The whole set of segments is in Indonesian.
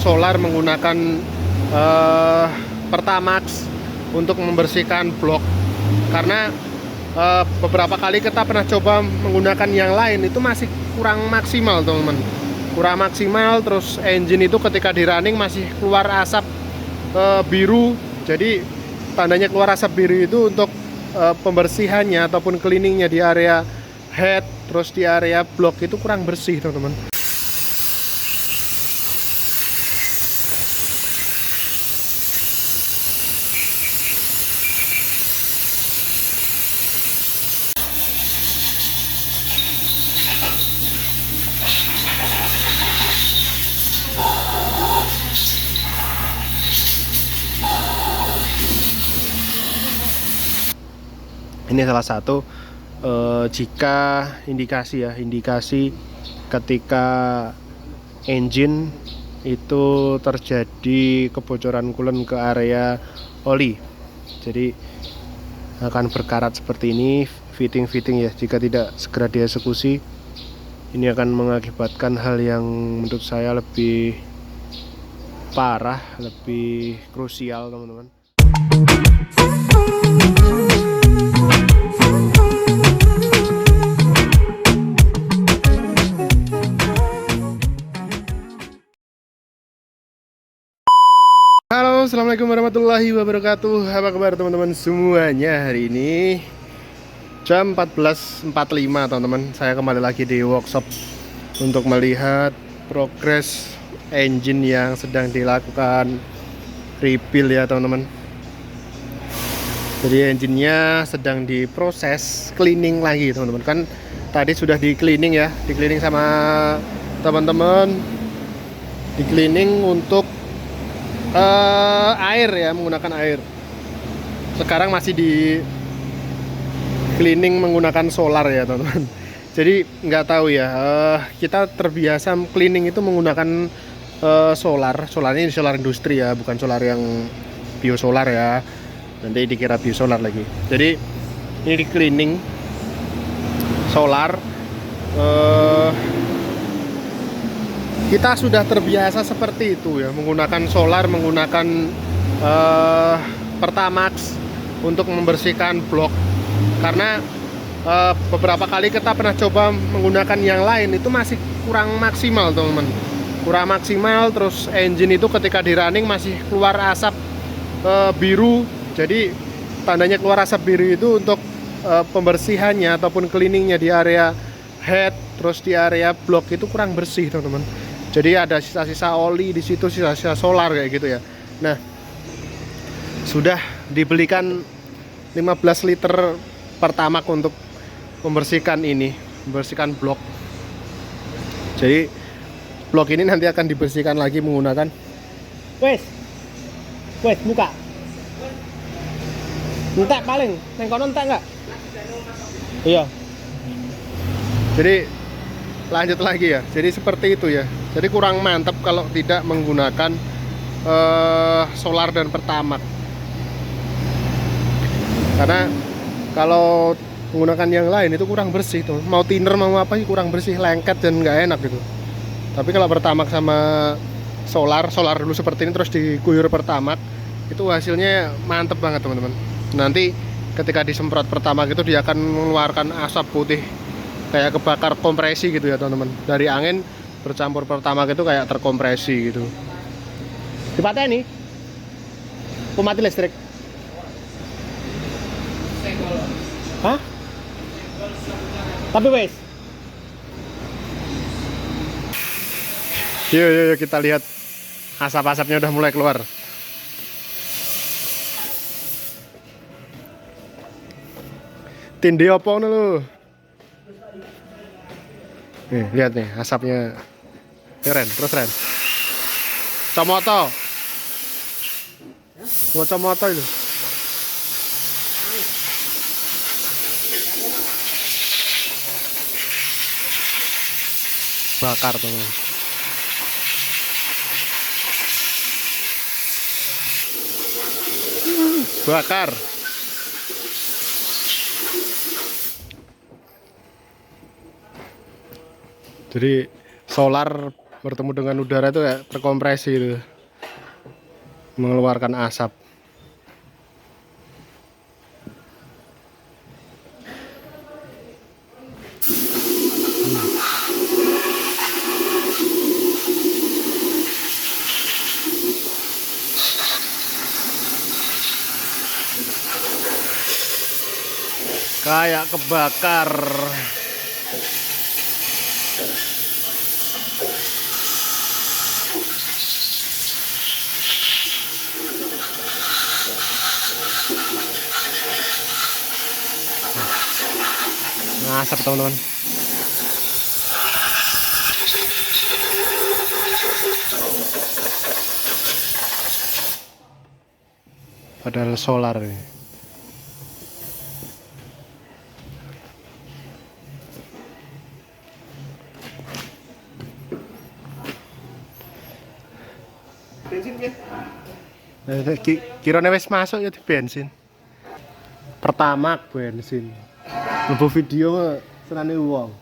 Solar menggunakan eh, Pertamax untuk membersihkan blok, karena beberapa kali kita pernah coba menggunakan yang lain itu masih kurang maksimal teman-teman, kurang maksimal. Terus engine itu ketika di running masih keluar asap biru. Jadi tandanya keluar asap biru itu untuk pembersihannya ataupun cleaningnya di area head, terus di area blok itu kurang bersih teman-teman. Ini salah satu jika indikasi ketika engine itu terjadi kebocoran coolant ke area oli. Jadi akan berkarat seperti ini, fitting ya. Jika tidak segera dieksekusi, ini akan mengakibatkan hal yang menurut saya lebih parah, lebih krusial teman-teman. Halo, assalamualaikum warahmatullahi wabarakatuh. Apa kabar teman-teman semuanya? Hari ini jam 14.45 teman-teman. Saya kembali lagi di workshop untuk melihat progres engine yang sedang dilakukan rebuild ya teman-teman. Jadi engine-nya sedang diproses cleaning lagi teman-teman. Kan tadi sudah di cleaning ya, di cleaning sama teman-teman, di cleaning untuk air ya, menggunakan air. Sekarang masih di cleaning menggunakan solar ya teman-teman. Jadi nggak tahu ya, kita terbiasa cleaning itu menggunakan solarnya ini solar industri ya, bukan solar yang biosolar ya, nanti dikira biosolar lagi. Jadi ini di cleaning solar. Kita sudah terbiasa seperti itu ya, menggunakan solar, menggunakan Pertamax untuk membersihkan blok, karena beberapa kali kita pernah coba menggunakan yang lain itu masih kurang maksimal teman-teman, kurang maksimal. Terus engine itu ketika di running masih keluar asap biru. Jadi tandanya keluar asap biru itu untuk pembersihannya ataupun cleaningnya di area head, terus di area blok itu kurang bersih teman-teman. Jadi ada sisa-sisa oli di situ, sisa-sisa solar kayak gitu ya. Nah, sudah dibelikan 15 liter Pertamax untuk membersihkan ini, membersihkan blok. Jadi blok ini nanti akan dibersihkan lagi menggunakan wes buka. Entek paling, neng kono entek enggak? Iya. Jadi lanjut lagi ya. Jadi seperti itu ya. Jadi kurang mantap kalau tidak menggunakan solar dan Pertamax. Karena kalau menggunakan yang lain itu kurang bersih tuh. Mau thinner mau apa sih kurang bersih, lengket dan nggak enak gitu. Tapi kalau Pertamax sama solar dulu seperti ini terus diguyur Pertamax, itu hasilnya mantep banget teman-teman. Nanti ketika disemprot Pertamax itu dia akan mengeluarkan asap putih kayak kebakar kompresi gitu ya teman-teman. Dari angin bercampur Pertamax itu kayak terkompresi gitu. Dipateni mati listrik. Hah? Tapi wes. Yuk kita lihat asap-asapnya udah mulai keluar. Tindih apa ngono lho? Nih, lihat nih asapnya. Keren, terus Ren. Comoto. Comoto itu. Bakar teman. Bakar. Jadi solar bertemu dengan udara itu kayak terkompresi itu, mengeluarkan asap. Kayak kebakar. Asap teman-teman. Padahal solar ini. Bensin ya? Kirane wis masuk ya di bensin. Pertamax bensin. Lebu video senane uang.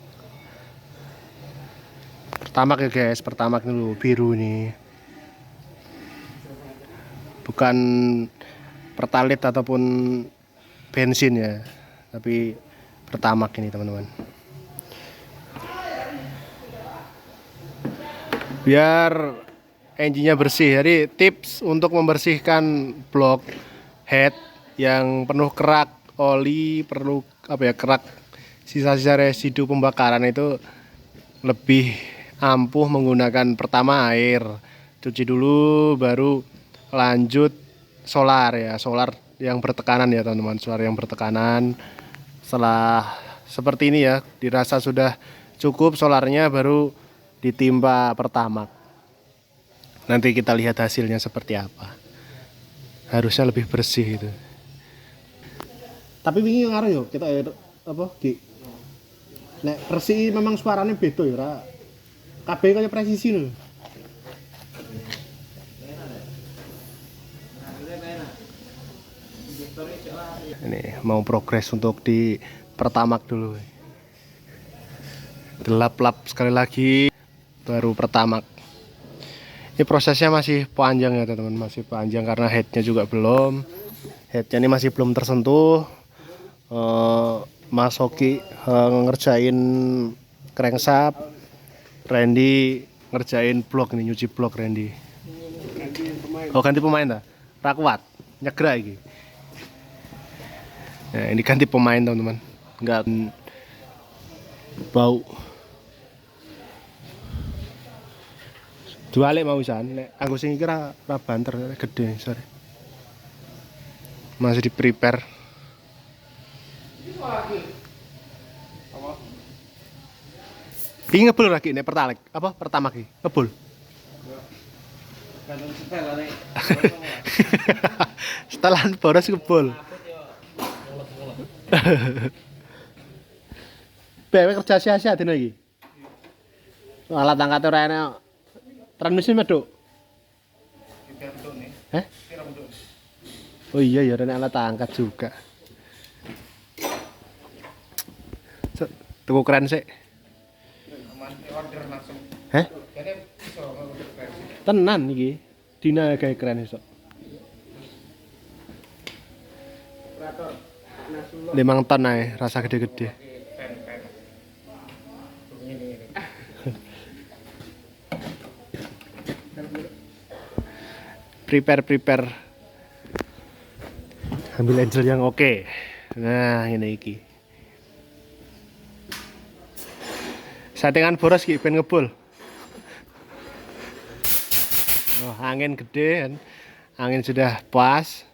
Pertamax ya guys, Pertamax dulu biru nih. Bukan Pertalite ataupun bensin ya, tapi Pertamax ini teman-teman. Biar engine-nya bersih. Jadi tips untuk membersihkan blok head yang penuh kerak oli, perlu kerak sisa-sisa residu pembakaran itu lebih ampuh menggunakan pertama air. Cuci dulu baru lanjut solar ya, solar yang bertekanan ya teman-teman, solar yang bertekanan. Setelah seperti ini ya, dirasa sudah cukup solarnya, baru ditimpa Pertamax. Nanti kita lihat hasilnya seperti apa. Harusnya lebih bersih itu. Tapi wingi ngaruh yo kita apa Ki. Nek bersih memang suaranya beda ya ora. Kabeh kaya presisi lho. Ini mau progres untuk di Pertamax dulu. Gelap-lap sekali lagi baru Pertamax. Ini prosesnya masih panjang ya teman-teman, masih panjang karena headnya juga belum. Headnya ini masih belum tersentuh. Mas Hoki ngerjain crankshaft, Randy ngerjain blok ini, nyuci blok Randy. Oh ganti pemain dah, rakuat, nyegra iki. Nah, ini ganti pemain teman-teman, nggak bau. Dua lek mau san, lek aku sing iki ra banter gede, sorry. Masih di prepare. Iki ngebul lagi nek Pertalite, apa Pertamax iki? Ngebul. Setelan boros ngebul. Bewe kerja sia-sia dino iki. Alat angkat ora enak. Transmisi meduk. Heh? Oh iya ya, ada alat angkat juga. Tunggu keren sih. Heh? Tenan iki. Dina gawe keren iso. 5 ton ae, rasa gede-gede. Prepare. Ambil angel yang oke. Nah, ini iki. Settingan boros iki ben ngebul. Oh, angin gede kan. Angin sudah pas.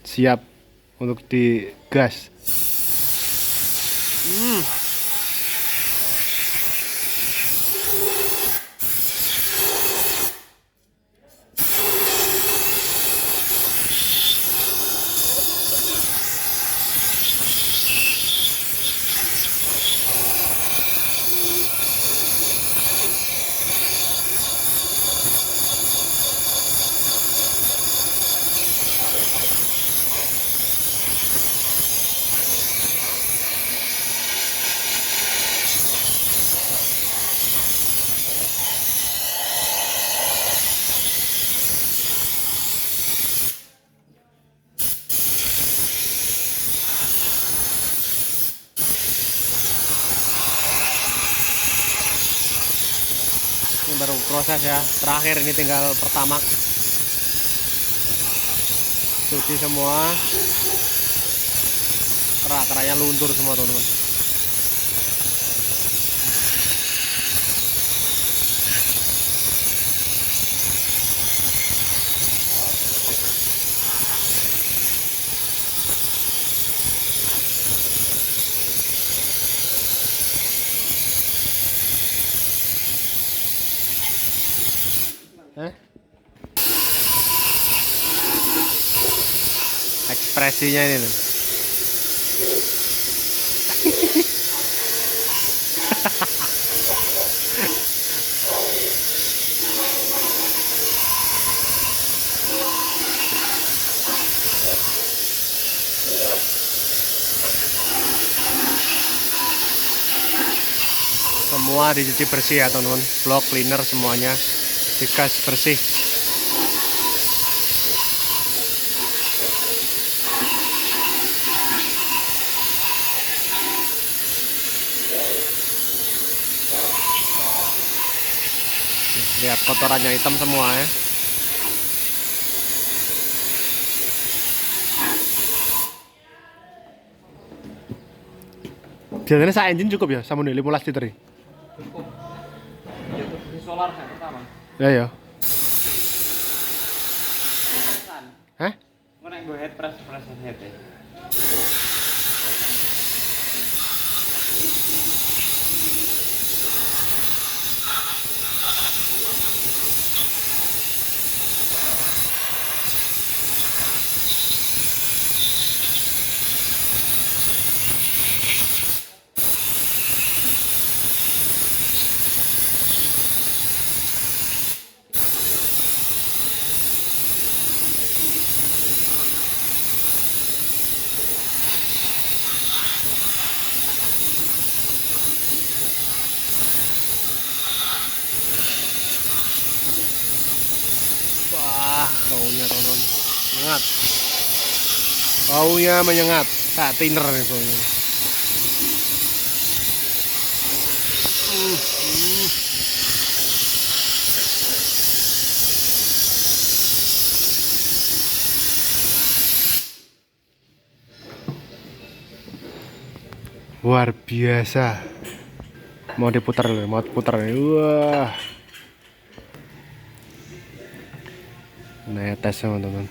Siap untuk digas. baru proses ya. Terakhir ini tinggal pertamax. Cuci semua. Kerak-keraknya luntur semua teman-teman. Ekspresinya ini loh. Semua dicuci bersih ya teman-teman. Blok cleaner semuanya digas bersih. Lihat kotorannya hitam semua ya. Biasanya saya engine cukup ya, sama nih 15 liter ini. Cukup. Di solar saya pertama. Ya ya. Presan. Hah? Mau naik go head press head ya. Wah, baunya teman-teman. Menyengat. Baunya menyengat. Kayak thinner nih baunya. Luar biasa. Mau diputar loh, mau putar. Wah. Netes teman-teman.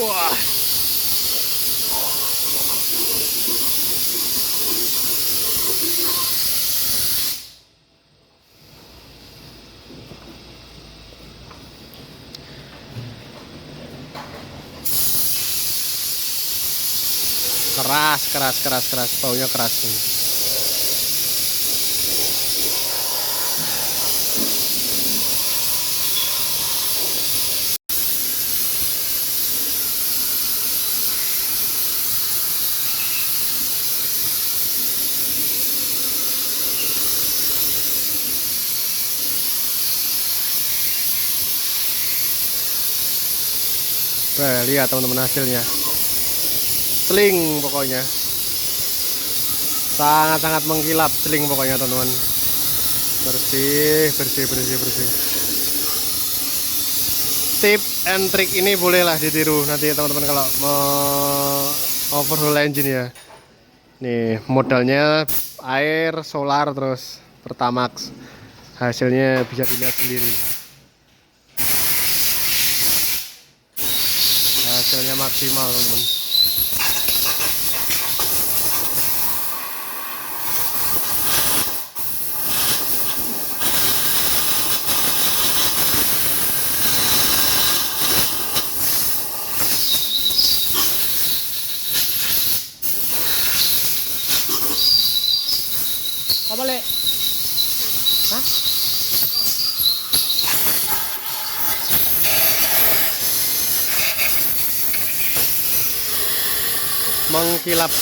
Wah. Keras, baunya keras nih. Nah, lihat teman-teman hasilnya. Celing pokoknya. Sangat-sangat mengkilap celing pokoknya teman-teman. Bersih, bersih, bersih, bersih. Tip and trick ini bolehlah ditiru nanti teman-teman kalau mau overhaul engine ya. Nih modalnya air, solar, terus Pertamax. Hasilnya bisa dilihat sendiri. Hasilnya maksimal teman-teman. Apa le? Hah? Mengkilap.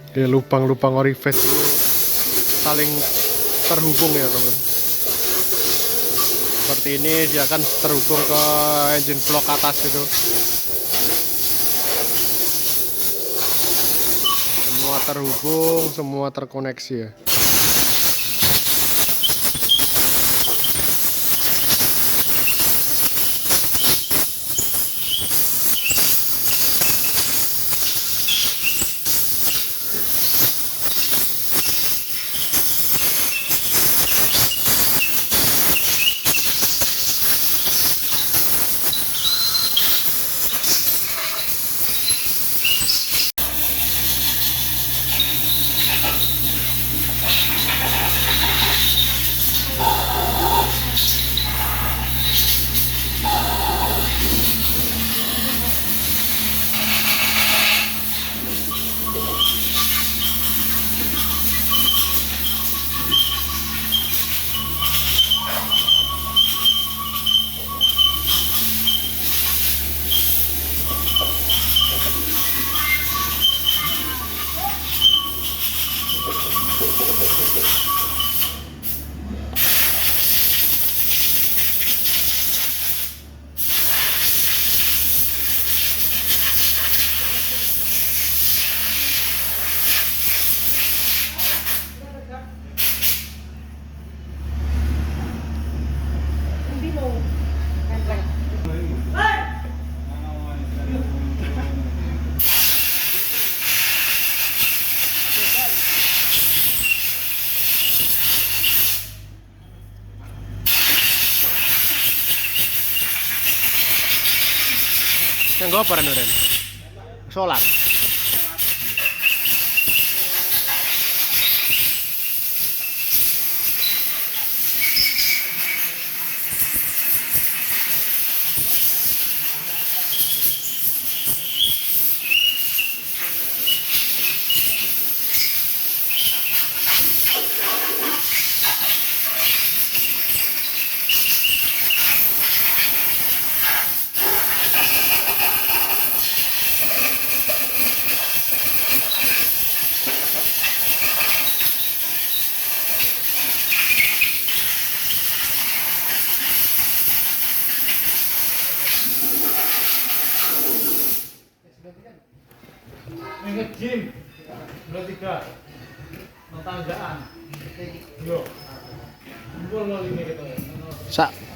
Di lubang-lubang orifice ini saling terhubung ya teman. Seperti ini dia akan terhubung ke engine block atas itu. Semua terhubung, semua terkoneksi ya. Yang gue apa Ren? Solar.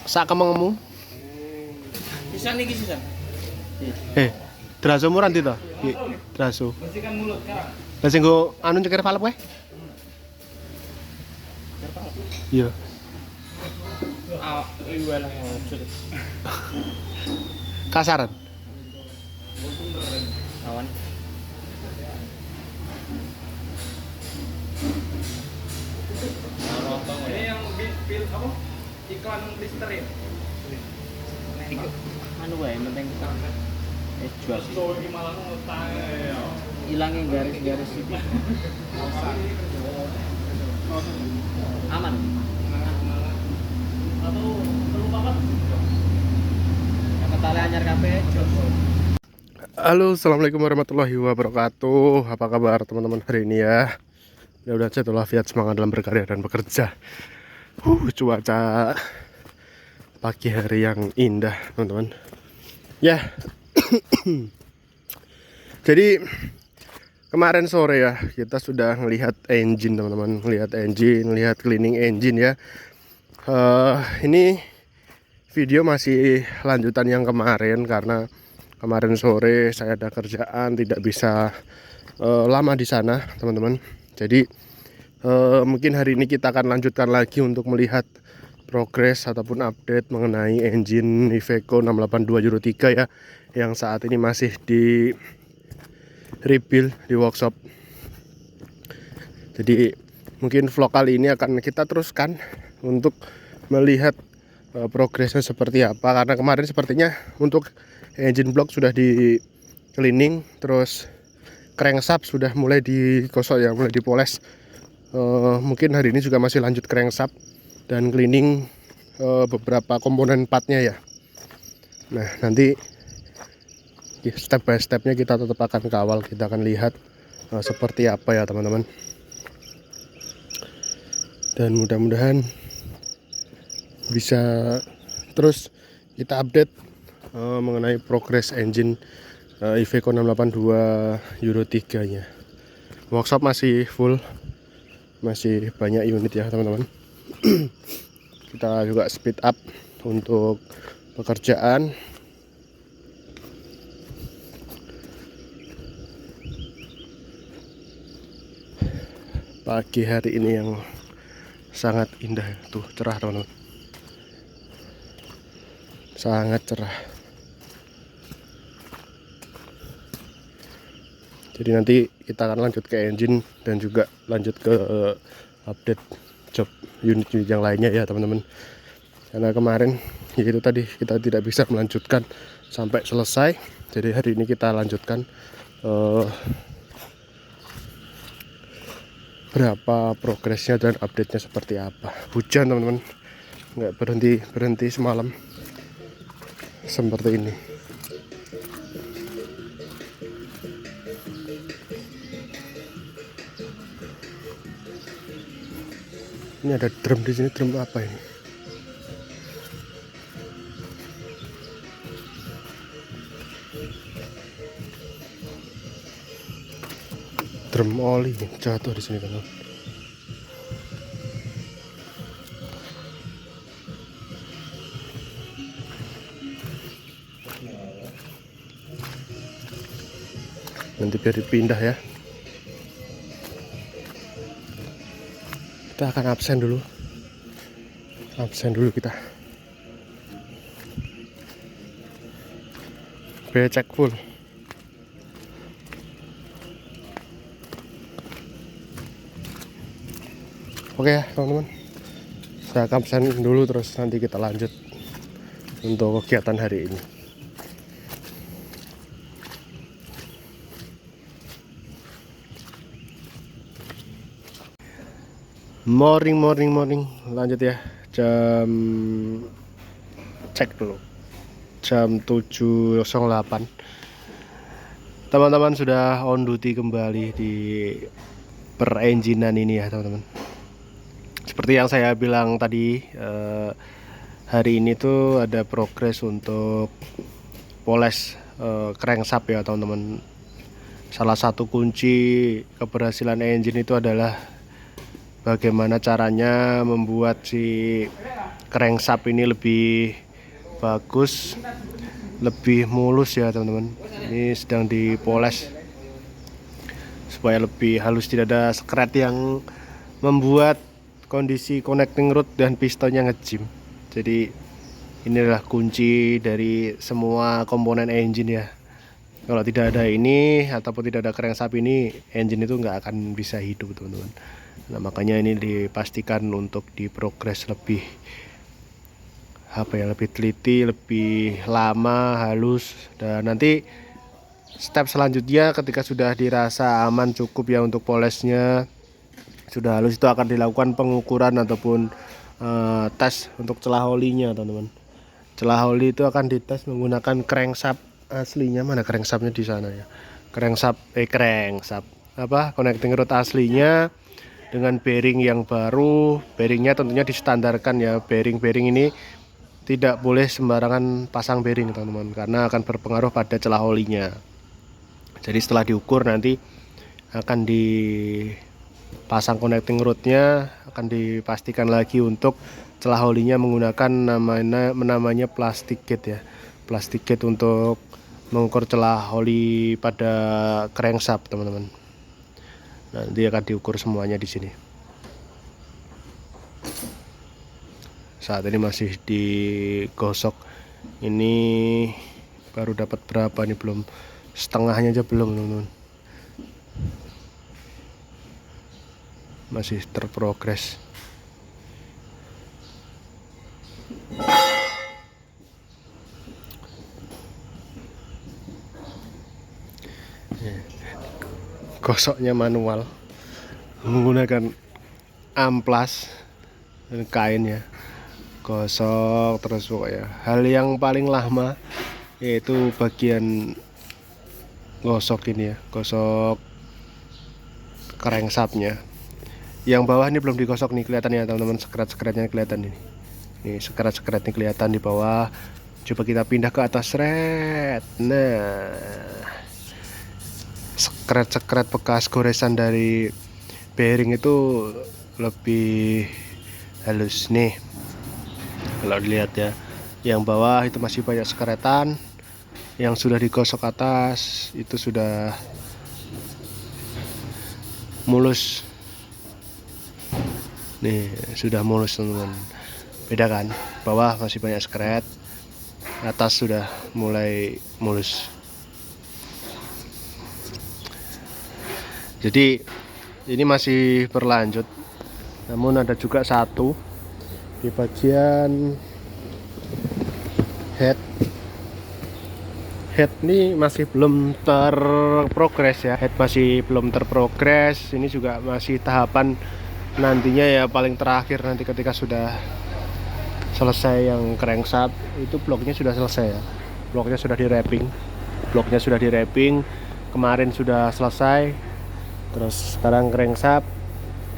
Sak kemengemu. Bisa nih sisa. Draso murah ndi to? Draso. Bersihkan mulut sekarang. Lah sing nggo anu ceker valve wae? Iya. Iya lah. Kasaran. Awan. Ini yang bil apa? Iklan Listerine. Anu wae penting jual. Hilangin garis-garis itu. Aman. Atau perlu banget. Ketale anyar kabeh. Halo, assalamualaikum warahmatullahi wabarakatuh. Apa kabar teman-teman hari ini ya? Mudah-mudahan sehat walafiat, semangat dalam berkarya dan bekerja. Cuaca pagi hari yang indah teman-teman. Ya. Jadi kemarin sore ya kita sudah melihat engine teman-teman, lihat cleaning engine ya. Ini video masih lanjutan yang kemarin karena kemarin sore saya ada kerjaan, tidak bisa lama di sana teman-teman. Jadi mungkin hari ini kita akan lanjutkan lagi untuk melihat progres ataupun update mengenai engine Iveco 682 Euro 3 ya, yang saat ini masih di rebuild di workshop. Jadi mungkin vlog kali ini akan kita teruskan untuk melihat progresnya seperti apa, karena kemarin sepertinya untuk engine block sudah di cleaning, terus crankshaft sudah mulai digosok ya, mulai dipoles. Mungkin hari ini juga masih lanjut crankshaft dan cleaning beberapa komponen partnya ya. Nah nanti step by stepnya kita tetap akan kawal, kita akan lihat seperti apa ya teman-teman. Dan mudah-mudahan bisa terus kita update mengenai progres engine Iveco 682 Euro 3 nya. Workshop masih full, masih banyak unit ya teman-teman. Kita juga speed up untuk pekerjaan. Pagi hari ini yang sangat indah, tuh cerah teman-teman, sangat cerah. Jadi nanti kita akan lanjut ke engine dan juga lanjut ke update job unit-unit yang lainnya ya teman-teman. Karena kemarin itu tadi kita tidak bisa melanjutkan sampai selesai, jadi hari ini kita lanjutkan berapa progresnya dan update-nya seperti apa. Hujan teman-teman, nggak berhenti semalam seperti ini. Ini ada drum di sini, drum apa ini? Drum oli jatuh di sini kan. Nanti biar dipindah ya. Kita akan absen dulu kita. Becek full. Oke ya teman-teman, saya akan absen dulu, terus nanti kita lanjut untuk kegiatan hari ini. Morning, lanjut ya. Cek dulu, jam 7.08. Teman-teman sudah on duty kembali di perenginean ini ya teman-teman. Seperti yang saya bilang tadi, hari ini tuh ada progres untuk poles crankshaft ya teman-teman. Salah satu kunci keberhasilan engine itu adalah bagaimana caranya membuat si crankshaft ini lebih bagus, lebih mulus ya teman-teman. Ini sedang dipoles supaya lebih halus, tidak ada skret yang membuat kondisi connecting rod dan pistonnya ngejim. Jadi inilah kunci dari semua komponen engine ya. Kalau tidak ada ini ataupun tidak ada crankshaft ini, engine itu nggak akan bisa hidup teman-teman. Nah makanya ini dipastikan untuk diprogres lebih lebih teliti, lebih lama, halus. Dan nanti step selanjutnya ketika sudah dirasa aman cukup ya untuk polesnya, sudah halus, itu akan dilakukan pengukuran ataupun tes untuk celah olinya teman-teman. Celah oli itu akan dites menggunakan crankshaft aslinya. Mana crankshaftnya di sana ya, crankshaft connecting rod aslinya dengan bearing yang baru. Bearingnya tentunya distandarkan ya, bearing ini tidak boleh sembarangan pasang bearing teman-teman, karena akan berpengaruh pada celah olinya. Jadi setelah diukur nanti akan dipasang connecting rodnya, akan dipastikan lagi untuk celah olinya menggunakan namanya plastik gate ya, plastik gate untuk mengukur celah oli pada crankshaft teman-teman. Nanti akan diukur semuanya di sini. Saat ini masih digosok. Ini baru dapat berapa nih, belum setengahnya aja belum teman-teman. Masih terprogres. Gosoknya manual menggunakan amplas dan kain ya, gosok terus pokoknya. Hal yang paling lama yaitu bagian gosok ini ya, gosok crankshaftnya. Yang bawah ini belum digosok nih, kelihatan ya teman-teman, sekret-sekretnya kelihatan ini. Ini sekret-sekretnya kelihatan di bawah. Coba kita pindah ke atas, red. Nah, sekret-sekret bekas goresan dari bearing itu lebih halus nih kalau dilihat ya. Yang bawah itu masih banyak sekretan, yang sudah digosok atas itu sudah mulus nih, sudah mulus teman-teman. Beda kan, bawah masih banyak sekret, atas sudah mulai mulus. Jadi ini masih berlanjut, namun ada juga satu di bagian head ini masih belum terprogres ya, head masih belum terprogres. Ini juga masih tahapan nantinya ya, paling terakhir nanti ketika sudah selesai yang crankshaft itu, bloknya sudah selesai ya, bloknya sudah di wrapping, kemarin sudah selesai. Terus sekarang crankshaft,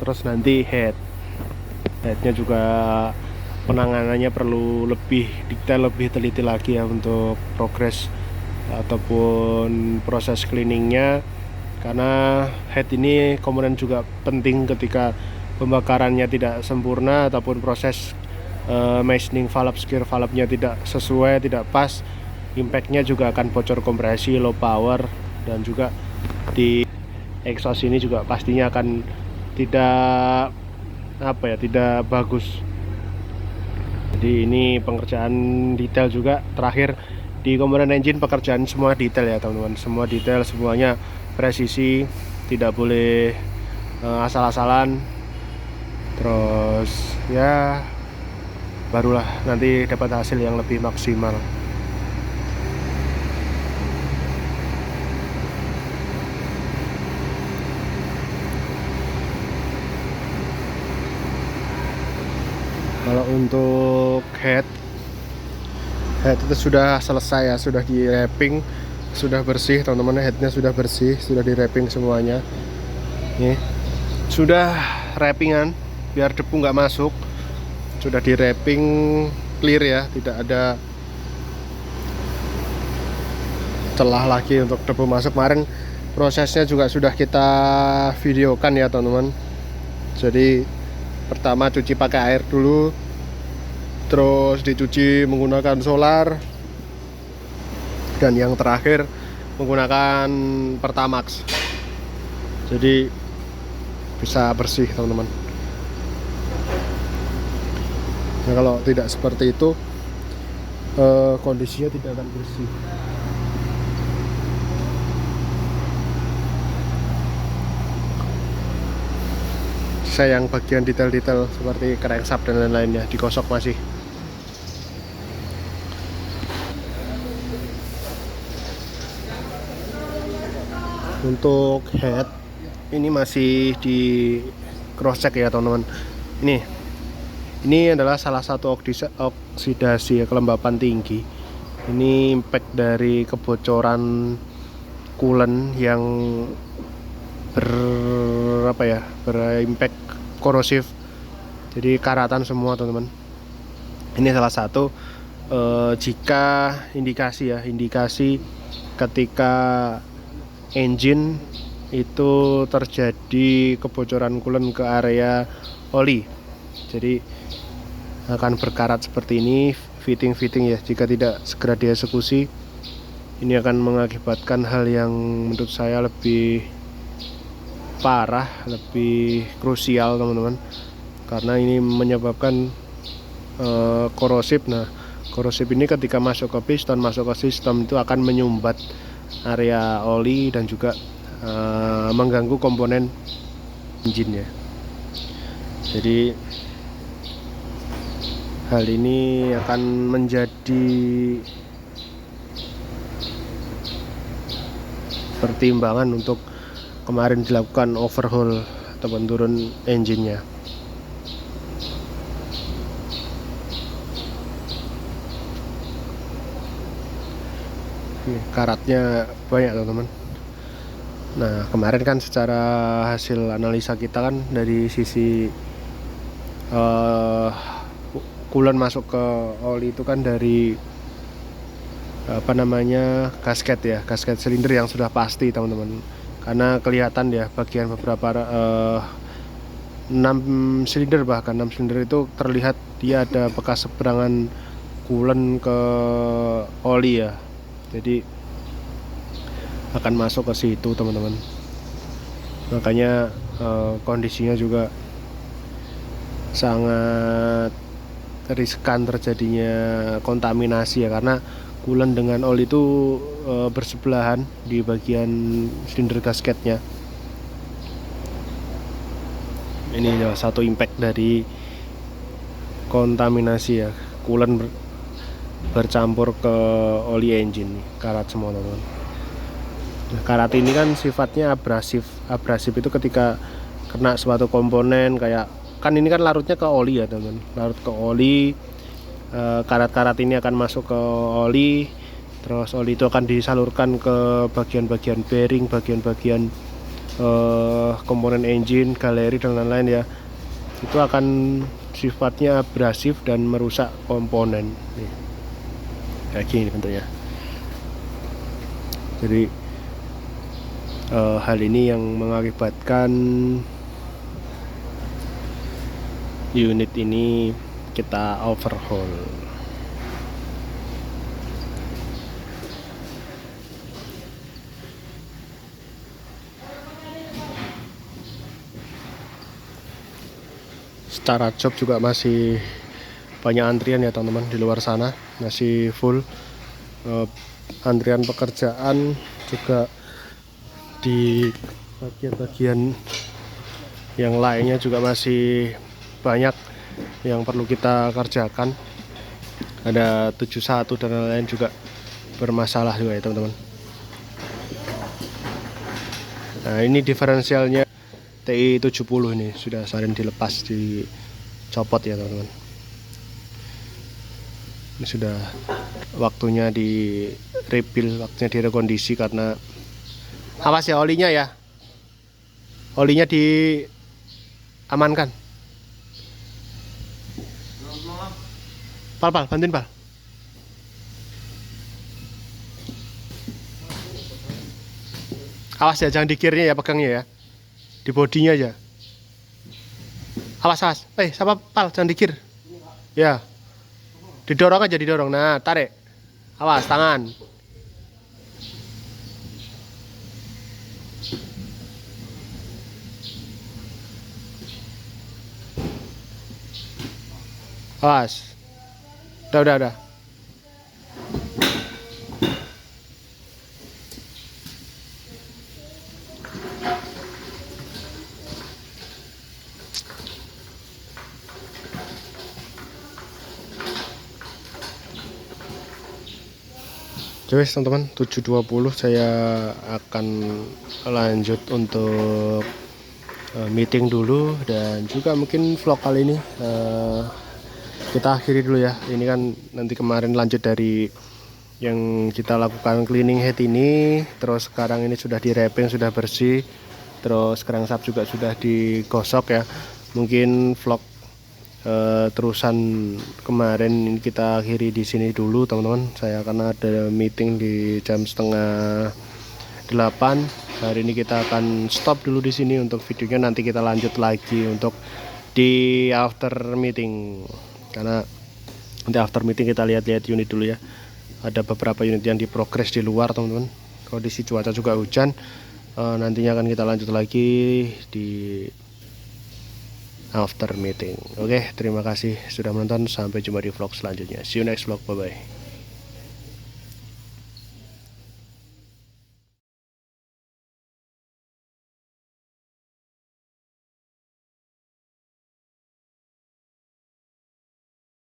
terus nanti headnya juga penanganannya perlu lebih detail, lebih teliti lagi ya untuk progres ataupun proses cleaningnya, karena head ini komponen juga penting ketika pembakarannya tidak sempurna ataupun proses machining valve, gear valve-nya tidak sesuai, tidak pas, impactnya juga akan bocor kompresi, low power, dan juga di exhaust ini juga pastinya akan tidak tidak bagus. Jadi ini pengerjaan detail juga terakhir di komponen engine, pekerjaan semua detail ya teman-teman, semua detail, semuanya presisi, tidak boleh asal-asalan. Terus ya barulah nanti dapat hasil yang lebih maksimal. Kalau untuk head itu sudah selesai ya, sudah di wrapping, sudah bersih teman-teman. Headnya sudah bersih, sudah di wrapping semuanya. Nih, sudah wrappingan biar debu nggak masuk. Sudah di wrapping clear ya, tidak ada celah lagi untuk debu masuk. Kemarin prosesnya juga sudah kita videokan ya teman-teman. Jadi Pertama cuci pakai air dulu, terus dicuci menggunakan solar, dan yang terakhir menggunakan Pertamax. Jadi bisa bersih teman-teman. Nah, kalau tidak seperti itu kondisinya tidak akan bersih. Sayang bagian detail-detail seperti crankshaft dan lain-lainnya digosok masih. Untuk head ini masih di cross check ya teman-teman. Ini adalah salah satu oksidasi kelembapan tinggi. Ini impact dari kebocoran coolant yang berimpact korosif. Jadi karatan semua teman-teman. Ini salah satu jika indikasi ketika engine itu terjadi kebocoran coolant ke area oli. Jadi akan berkarat seperti ini, fitting ya. Jika tidak segera dieksekusi, ini akan mengakibatkan hal yang menurut saya lebih parah, lebih krusial teman-teman, karena ini menyebabkan korosif. Nah, korosif ini ketika masuk ke piston, masuk ke sistem, itu akan menyumbat area oli dan juga mengganggu komponen engine ya. Jadi hal ini akan menjadi pertimbangan untuk kemarin dilakukan overhaul atau turun engine-nya. Ini karatnya banyak teman-teman. Nah, kemarin kan secara hasil analisa kita kan dari sisi coolant masuk ke oli itu kan dari gasket silinder yang sudah pasti teman-teman, karena kelihatan ya bagian beberapa 6 silinder itu terlihat dia ada bekas seberangan coolant ke oli ya. Jadi akan masuk ke situ teman-teman. Makanya kondisinya juga sangat riskan terjadinya kontaminasi ya, karena coolant dengan oli itu bersebelahan di bagian silinder gasketnya. Ini adalah satu impact dari kontaminasi ya, coolant bercampur ke oli engine, karat semua teman-teman. Nah, karat ini kan sifatnya abrasif itu ketika kena suatu komponen, kayak kan ini kan larutnya ke oli ya teman, larut ke oli. Karat-karat ini akan masuk ke oli, terus oli itu akan disalurkan ke bagian-bagian bearing, bagian-bagian komponen engine, galeri dan lain-lain ya. Itu akan sifatnya abrasif dan merusak komponen nih. Kayak gini bentuknya. Jadi hal ini yang mengakibatkan unit ini kita overhaul. Secara job juga masih banyak antrian ya teman-teman, di luar sana masih full antrian pekerjaan, juga di bagian-bagian yang lainnya juga masih banyak yang perlu kita kerjakan. Ada 71 dan lain-lain juga bermasalah juga ya teman-teman. Nah, ini diferensialnya TI 70 ini sudah sering dilepas, dicopot ya teman-teman. Ini sudah waktunya di rebuild, waktunya direkondisi, karena awas ya olinya ya, olinya diamankan. Pal, bantuin Pal. Awas ya, jangan di gearnya ya, pegangnya ya, di bodinya aja. Awas awas. Siapa pal jangan dikir. Ya. Didorong aja didorong. Nah tarik. Awas tangan. Awas. Udah. Wes teman-teman, 7.20 saya akan lanjut untuk meeting dulu, dan juga mungkin vlog kali ini kita akhiri dulu ya. Ini kan nanti kemarin lanjut dari yang kita lakukan cleaning head ini, terus sekarang ini sudah di wrapping, sudah bersih, terus crankshaft juga sudah digosok ya. Mungkin vlog terusan kemarin kita akhiri di sini dulu teman-teman. Saya akan ada meeting di jam 7:30. Hari ini kita akan stop dulu di sini untuk videonya. Nanti kita lanjut lagi untuk di after meeting, karena nanti after meeting kita lihat-lihat unit dulu ya. Ada beberapa unit yang diprogres di luar teman-teman. Kondisi cuaca juga hujan. Nantinya akan kita lanjut lagi di after meeting. Oke, terima kasih sudah menonton. Sampai jumpa di vlog selanjutnya. See you next vlog. Bye bye.